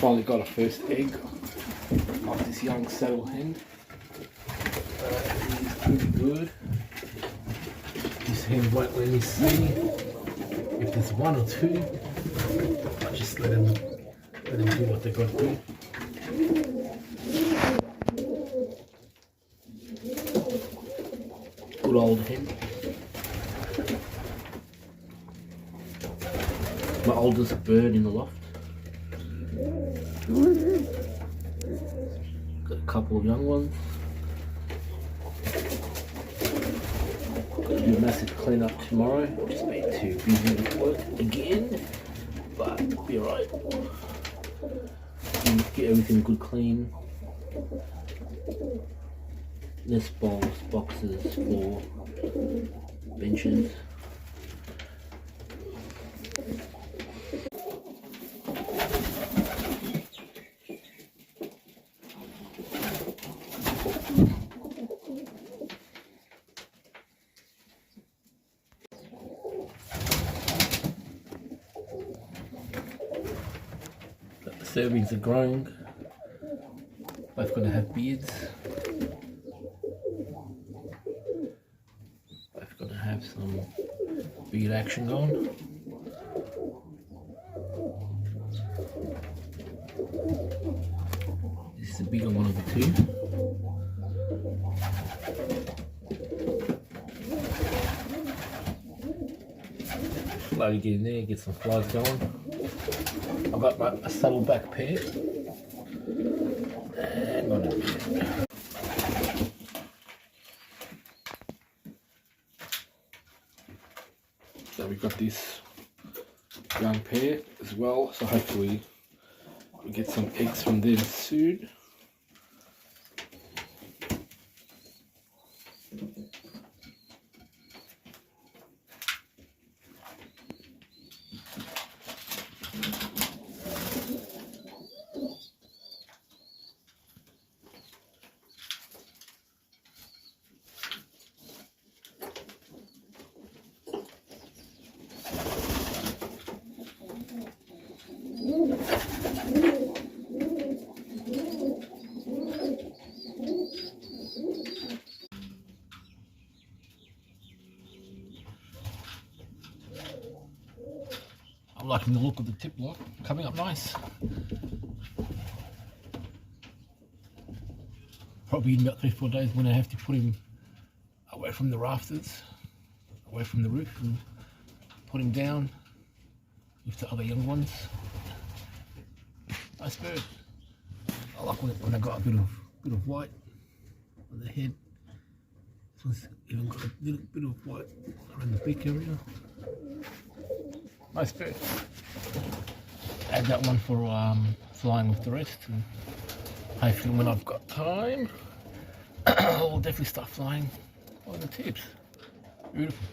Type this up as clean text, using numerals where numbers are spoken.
finally got a first egg of this young saddle hen. He's pretty good. This hen won't let me see if there's one or two. I just let them do what they got to do. Good old hen. My oldest bird in the loft. Got a couple of young ones. Got to do a massive clean-up tomorrow. Just been too busy with work again, but it'll be alright. Get everything good clean. Nest bowls, boxes, floor, benches. The Serbians are growing. Both going to have beards. Both going to have some beard action going. This is the bigger one of the two. Slowly get in there, get some flies going. I've got a saddleback pair and one of these. So we've got this young pair as well, so hopefully we get some eggs from them soon. I'm liking the look of the tip lock, coming up nice. Probably in about 3-4 days when I have to put him away from the rafters, away from the roof, and put him down with the other young ones. Nice bird. I like when I got a bit of white on the head. This one's even got a little bit of white around the beak area. Nice bird. Add that one for flying with the rest, and hopefully when I've got time, I'll definitely start flying on the tips. Beautiful.